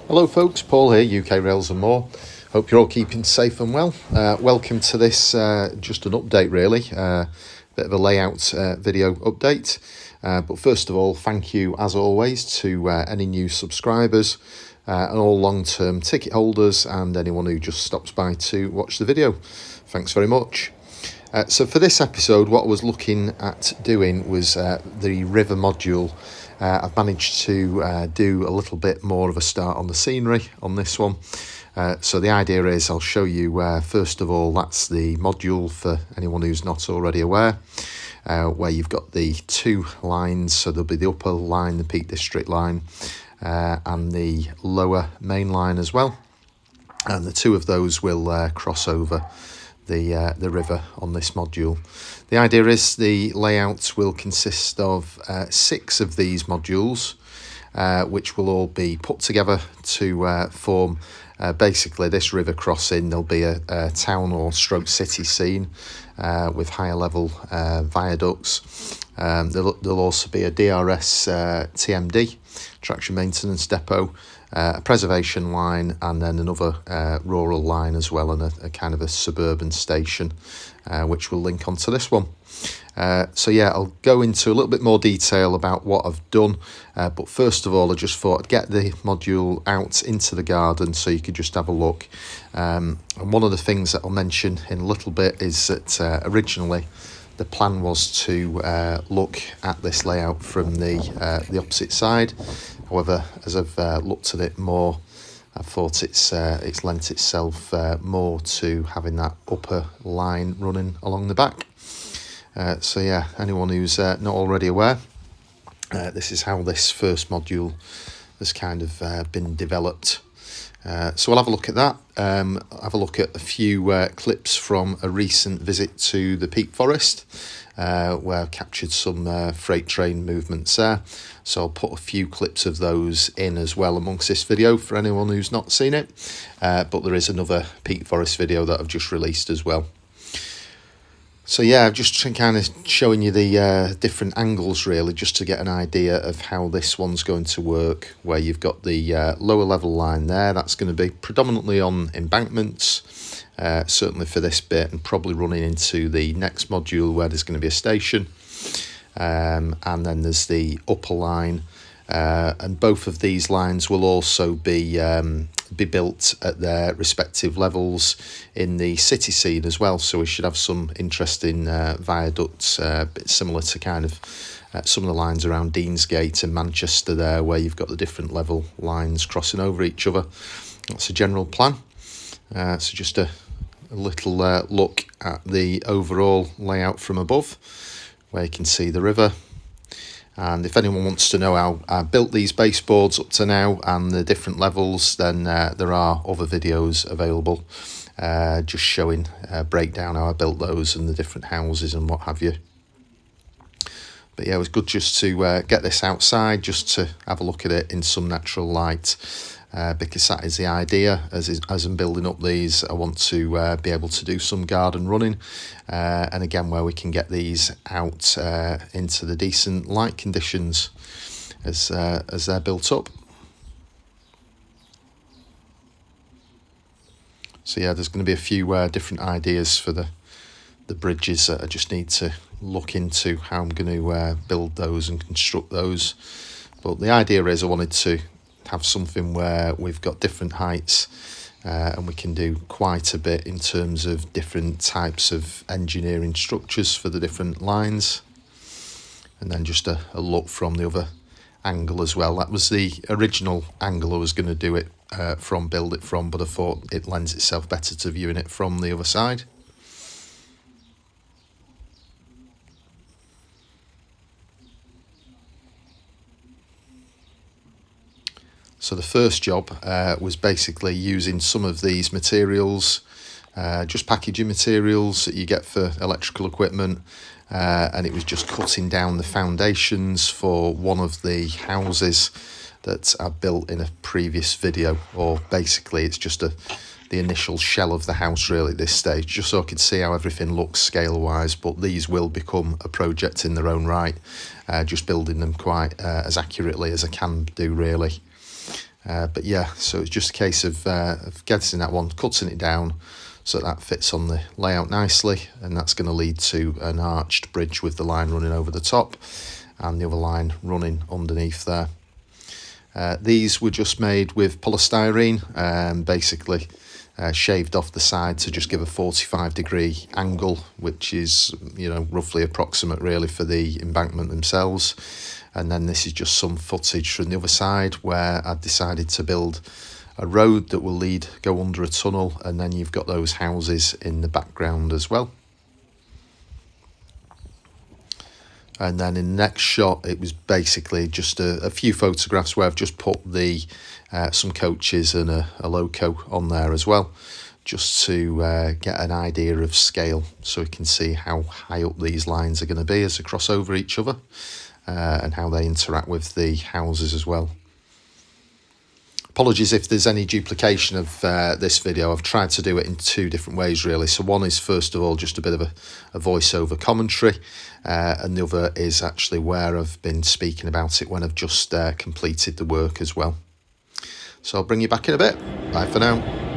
Hello folks, Paul here, UK Rails and More. Hope you're all keeping safe and well. Welcome to this, just an update really, bit of a layout video update. But first of all, thank you as always to any new subscribers and all long-term ticket holders and anyone who just stops by to watch the video. Thanks very much. So for this episode, what I was looking at doing was the river module. I've managed to do a little bit more of a start on the scenery on this one. So the idea is I'll show you, first of all, that's the module for anyone who's not already aware, where you've got the two lines. So there'll be the upper line, the Peak District line, and the lower main line as well. And the two of those will cross over the river on this module. The idea is the layout will consist of 6 of these modules, which will all be put together to form basically this river crossing. There'll be a town or stroke city scene with higher level viaducts. There'll also be a DRS TMD, traction maintenance depot, a preservation line, and then another rural line as well, and a kind of a suburban station, which will link onto this one. So yeah, I'll go into a little bit more detail about what I've done, but first of all I just thought I'd get the module out into the garden so you could just have a look. And one of the things that I'll mention in a little bit is that originally the plan was to look at this layout from the opposite side. However, as I've looked at it more, I thought it's lent itself more to having that upper line running along the back. So yeah, anyone who's not already aware, this is how this first module has kind of been developed. So we'll have a look at that, have a look at a few clips from a recent visit to the Peak Forest, where I captured some freight train movements there. So I'll put a few clips of those in as well amongst this video for anyone who's not seen it. But there is another Peak Forest video that I've just released as well. So yeah, I'm just kind of showing you the different angles really, just to get an idea of how this one's going to work, where you've got the lower level line there. That's going to be predominantly on embankments, certainly for this bit, and probably running into the next module where there's going to be a station. And then there's the upper line, and both of these lines will also be built at their respective levels in the city scene as well. So we should have some interesting viaducts, a bit similar to kind of some of the lines around Deansgate and Manchester there, where you've got the different level lines crossing over each other. That's a general plan. So just a little look at the overall layout from above, where you can see the river. And if anyone wants to know how I built these baseboards up to now and the different levels, then there are other videos available just showing breakdown how I built those and the different houses and what have you. But yeah, it was good just to get this outside, just to have a look at it in some natural light, because that is the idea. As I'm building up these, I want to be able to do some garden running, and again where we can get these out into the decent light conditions as they're built up. So yeah, there's going to be a few different ideas for the bridges that I just need to look into how I'm going to build those and construct those. But the idea is I wanted to have something where we've got different heights, and we can do quite a bit in terms of different types of engineering structures for the different lines, and then just a look from the other angle as well. That was the original angle I was going to do it from, build it from, but I thought it lends itself better to viewing it from the other side. So the first job was basically using some of these materials, just packaging materials that you get for electrical equipment, and it was just cutting down the foundations for one of the houses that I built in a previous video, or basically it's just the initial shell of the house really at this stage, just so I could see how everything looks scale wise, but these will become a project in their own right, just building them quite as accurately as I can do really. But yeah, so it's just a case of getting that one, cutting it down so that fits on the layout nicely, and that's going to lead to an arched bridge with the line running over the top and the other line running underneath there. These were just made with polystyrene, basically shaved off the side to just give a 45-degree angle, which is, you know, roughly approximate really for the embankment themselves. And then this is just some footage from the other side where I decided to build a road that will go under a tunnel, and then you've got those houses in the background as well. And then in the next shot, it was basically just a few photographs where I've just put some coaches and a loco on there as well, just to get an idea of scale, so we can see how high up these lines are going to be as they cross over each other, and how they interact with the houses as well. Apologies if there's any duplication of this video. I've tried to do it in two different ways really. So one is first of all just a bit of a voiceover commentary, and the other is actually where I've been speaking about it when I've just completed the work as well. So I'll bring you back in a bit. Bye for now.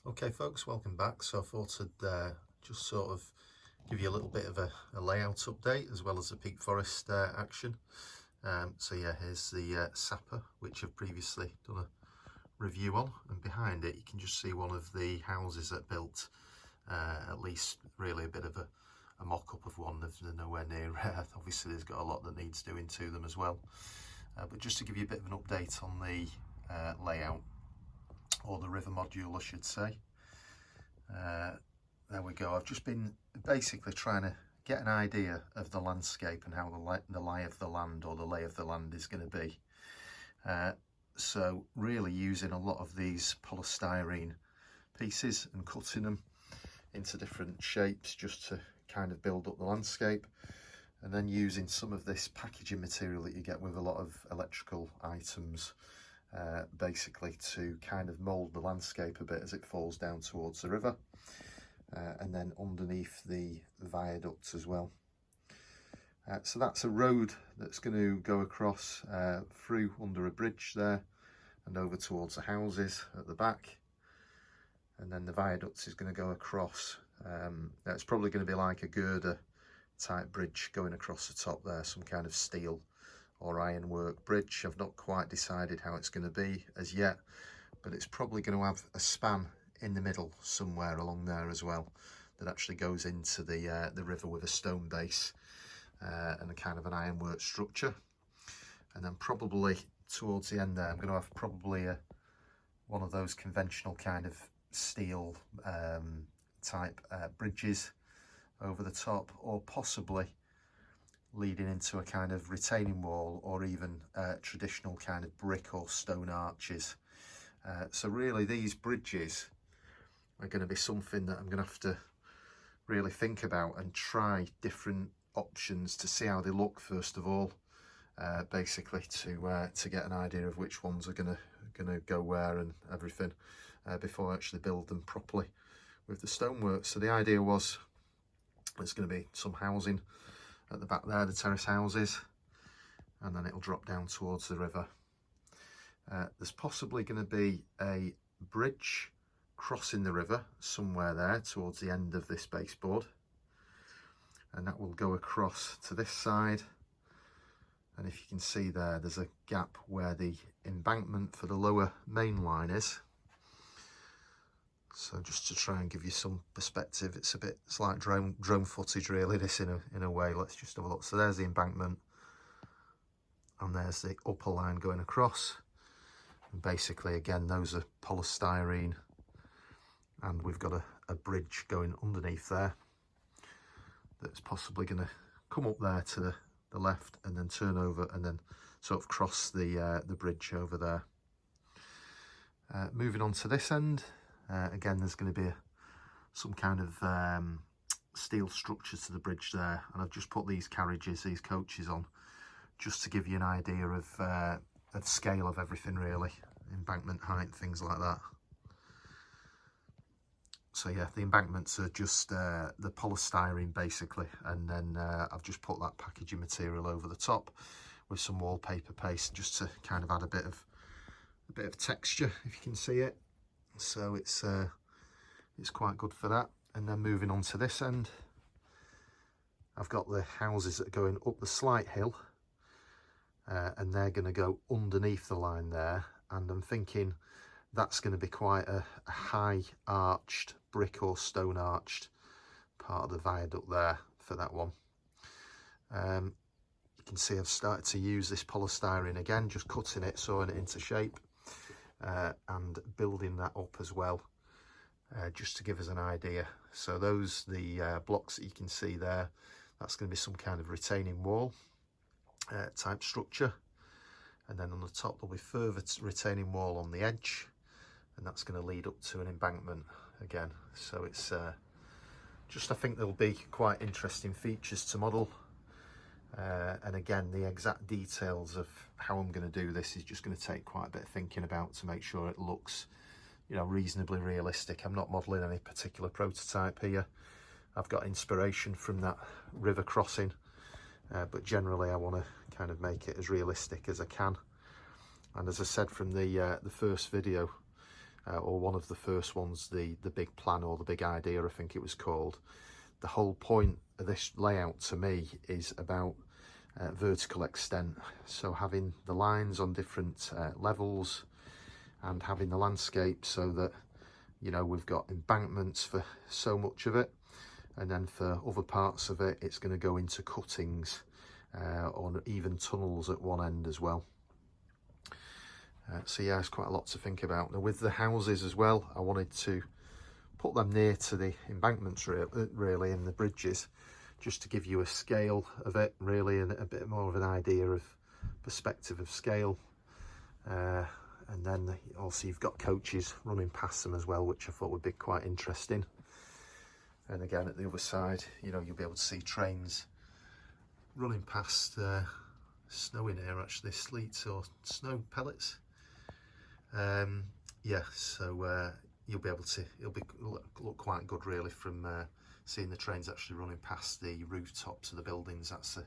Okay folks, welcome back. So I thought I'd just sort of give you a little bit of a layout update as well as the peak forest action. So yeah, here's the Sapper, which I've previously done a review on, and behind it you can just see one of the houses that built, at least really a bit of a mock-up of one. They're nowhere near obviously there's got a lot that needs doing to them as well, but just to give you a bit of an update on the layout, or the river module I should say. There we go. I've just been basically trying to get an idea of the landscape and how the lie of the land, or the lay of the land, is going to be. So really using a lot of these polystyrene pieces and cutting them into different shapes just to kind of build up the landscape, and then using some of this packaging material that you get with a lot of electrical items, basically to kind of mould the landscape a bit as it falls down towards the river, and then underneath the viaducts as well. So that's a road that's going to go across through under a bridge there and over towards the houses at the back, and then the viaducts is going to go across. It's probably going to be like a girder type bridge going across the top there, some kind of steel or ironwork bridge. I've not quite decided how it's going to be as yet, but it's probably going to have a span in the middle somewhere along there as well, that actually goes into the river with a stone base and a kind of an ironwork structure. And then probably towards the end there, I'm going to have probably one of those conventional kind of steel type bridges over the top, or possibly leading into a kind of retaining wall, or even traditional kind of brick or stone arches. So really these bridges are going to be something that I'm going to have to really think about and try different options to see how they look first of all, basically to get an idea of which ones are going to going to go where and everything before I actually build them properly with the stonework. So the idea was there's going to be some housing at the back there, the terrace houses, and then it'll drop down towards the river. There's possibly going to be a bridge crossing the river somewhere there towards the end of this baseboard, and that will go across to this side. And if you can see there, there's a gap where the embankment for the lower main line is. So just to try and give you some perspective, it's like drone footage really, this in a way. Let's just have a look. So there's the embankment, and there's the upper line going across. And basically, again, those are polystyrene, and we've got a bridge going underneath there that's possibly going to come up there to the left and then turn over and then sort of cross the bridge over there. Moving on to this end, again, there's going to be some kind of steel structure to the bridge there, and I've just put these coaches on just to give you an idea of scale of everything really, embankment height, things like that. So yeah, the embankments are just the polystyrene basically, and then I've just put that packaging material over the top with some wallpaper paste just to kind of add a bit of texture, if you can see it. So it's quite good for that. And then moving on to this end, I've got the houses that are going up the slight hill, and they're going to go underneath the line there, and I'm thinking that's going to be quite a high arched brick or stone arched part of the viaduct there for that one. You can see I've started to use this polystyrene again, just cutting it, sawing it into shape, and building that up as well, just to give us an idea. So the blocks that you can see there, that's going to be some kind of retaining wall type structure, and then on the top there'll be further retaining wall on the edge, and that's going to lead up to an embankment again. So it's just, I think there'll be quite interesting features to model, and again, the exact details of how I'm going to do this is just going to take quite a bit of thinking about to make sure it looks, you know, reasonably realistic. I'm not modelling any particular prototype here. I've got inspiration from that river crossing, but generally I want to kind of make it as realistic as I can. And as I said from the first video, or one of the first ones, the big plan or the big idea, I think it was called, the whole point of this layout to me is about vertical extent. So having the lines on different levels and having the landscape so that, you know, we've got embankments for so much of it, and then for other parts of it it's going to go into cuttings or even tunnels at one end as well. So yeah, it's quite a lot to think about. Now with the houses as well, I wanted to put them near to the embankments really, and the bridges, just to give you a scale of it really, and a bit more of an idea of perspective of scale. And then also you've got coaches running past them as well, which I thought would be quite interesting. And again, at the other side, you know, you'll be able to see trains running past. Snow in here actually, sleet or snow pellets. Yeah, so you'll be able to, it'll look quite good really from seeing the trains actually running past the rooftops of the buildings. That's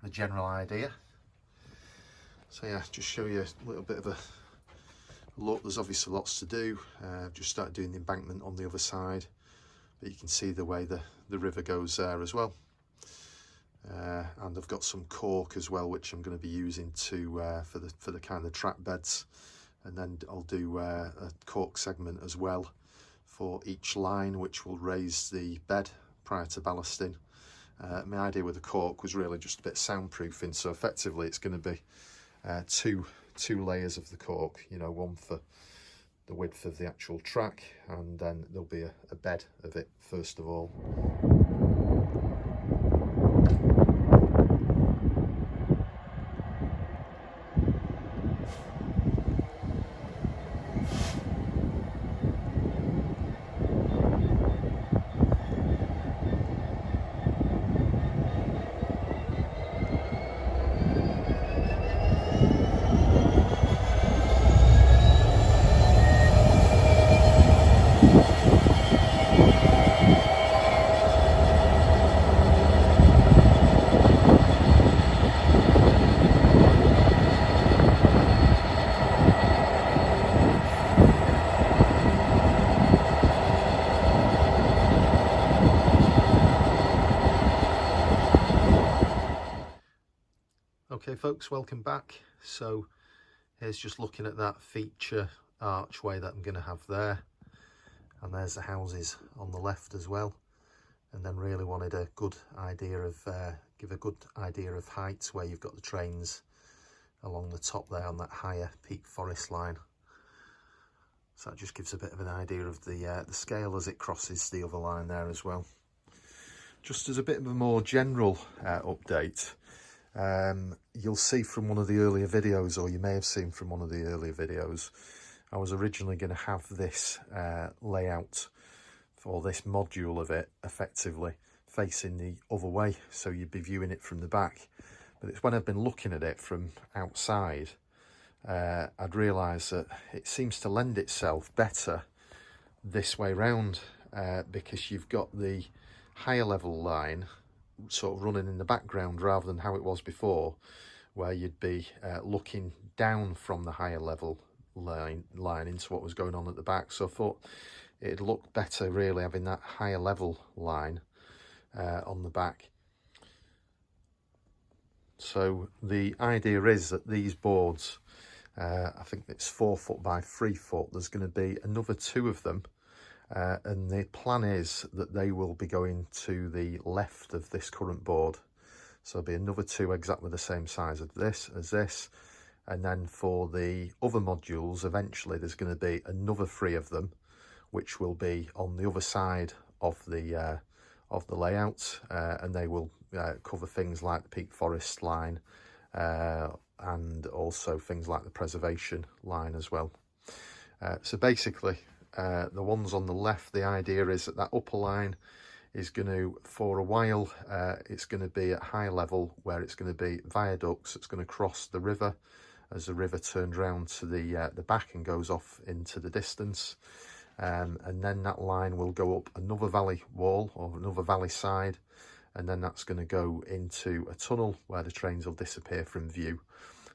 the general idea. So yeah, just show you a little bit of a look. There's obviously lots to do. I've just started doing the embankment on the other side, but you can see the way the river goes there as well. And I've got some cork as well, which I'm going to be using to for the kind of track beds, and then I'll do a cork segment as well for each line, which will raise the bed prior to ballasting. My idea with the cork was really just a bit soundproofing, so effectively it's going to be two layers of the cork, you know, one for the width of the actual track, and then there'll be a bed of it first of all. folks, welcome back. So here's just looking at that feature archway that I'm going to have there, and there's the houses on the left as well. And then really wanted a good idea of give a good idea of heights where you've got the trains along the top there on that higher peak forest line. So that just gives a bit of an idea of the scale as it crosses the other line there as well. Just as a bit of a more general update, you'll see from one of the earlier videos, or you may have seen from one of the earlier videos, I was originally going to have this layout for this module of it effectively facing the other way, so you'd be viewing it from the back. But it's when I've been looking at it from outside, I'd realised that it seems to lend itself better this way round, because you've got the higher level line sort of running in the background rather than how it was before, where you'd be looking down from the higher level line into what was going on at the back. So I thought it'd look better really having that higher level line on the back. So the idea is that these boards, I think it's 4 foot by 3 foot, there's going to be another 2 of them. And the plan is that they will be going to the left of this current board. So there'll be another 2 exactly the same size as this. And then for the other modules, eventually there's going to be another 3 of them, which will be on the other side of the layout. And they will cover things like the peak forest line and also things like the preservation line as well. So basically, the ones on the left, the idea is that upper line is going to, for a while, it's going to be at high level where it's going to be viaducts. It's going to cross the river as the river turns round to the back and goes off into the distance. And then that line will go up another valley wall or another valley side, and then that's going to go into a tunnel where the trains will disappear from view.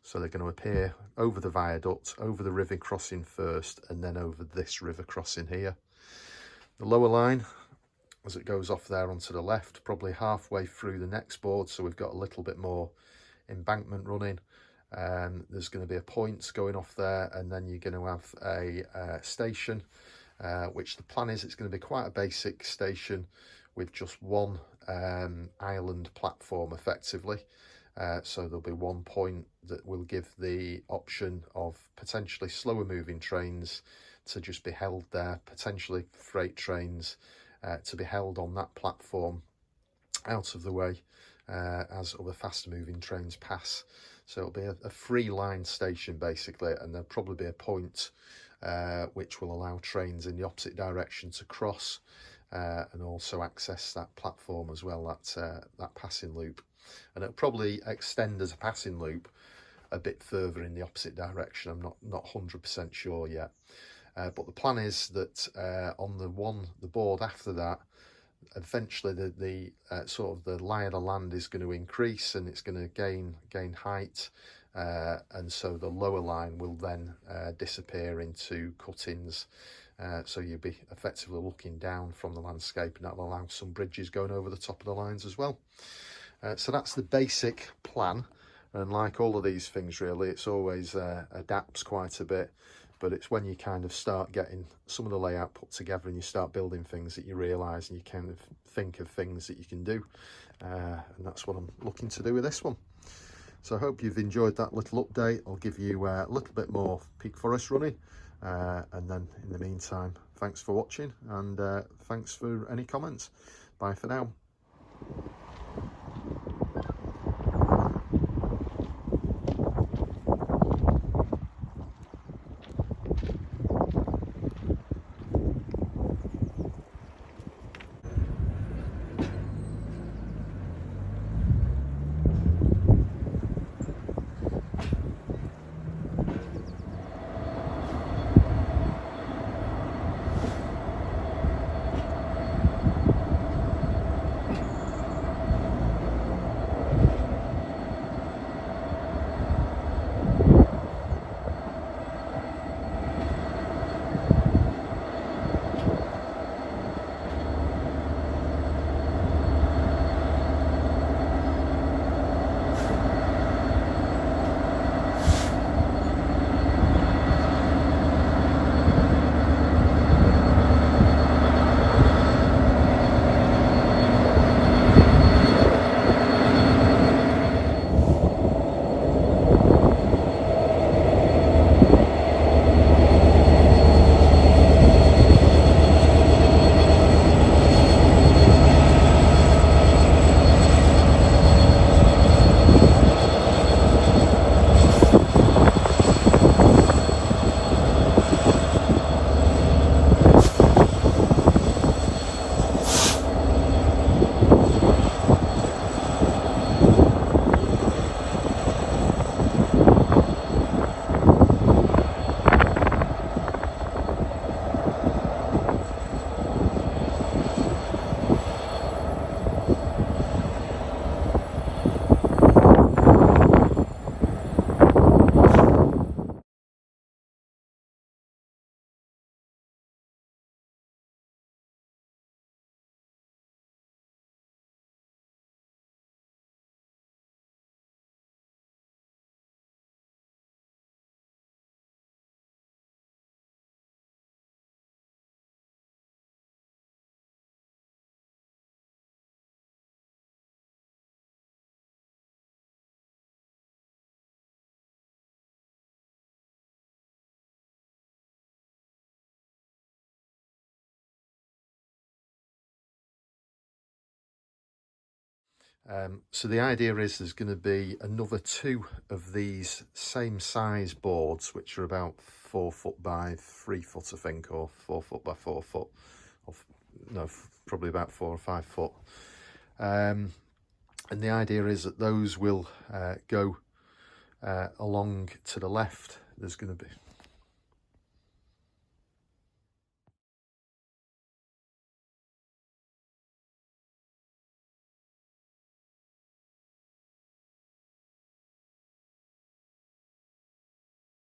So they're going to appear over the viaduct, over the river crossing first, and then over this river crossing here. The lower line, as it goes off there onto the left, probably halfway through the next board, so we've got a little bit more embankment running. There's going to be a point going off there, and then you're going to have a station, which the plan is it's going to be quite a basic station with just one island platform effectively. So there'll be one point that will give the option of potentially slower moving trains to just be held there, potentially freight trains to be held on that platform out of the way as other faster moving trains pass. So it'll be a free line station basically, and there'll probably be a point which will allow trains in the opposite direction to cross and also access that platform as well, that passing loop. And it'll probably extend as a passing loop a bit further in the opposite direction. I'm not 100% sure yet. But the plan is that on the board after that, eventually the sort of the lie of the land is going to increase and it's going to gain height. And so the lower line will then disappear into cuttings. So you'll be effectively looking down from the landscape, and that'll allow some bridges going over the top of the lines as well. So that's the basic plan, and like all of these things really, it's always adapts quite a bit, but it's when you kind of start getting some of the layout put together and you start building things that you realise and you kind of think of things that you can do, and that's what I'm looking to do with this one. So I hope you've enjoyed that little update. I'll give you a little bit more peak forest running, and then in the meantime, thanks for watching, and thanks for any comments. Bye for now. So the idea is there's going to be another 2 of these same size boards, which are about 4 foot by 3 foot, I think, or 4 foot by 4 foot, or no, probably about 4 or 5 foot. And the idea is that those will go along to the left. There's going to be,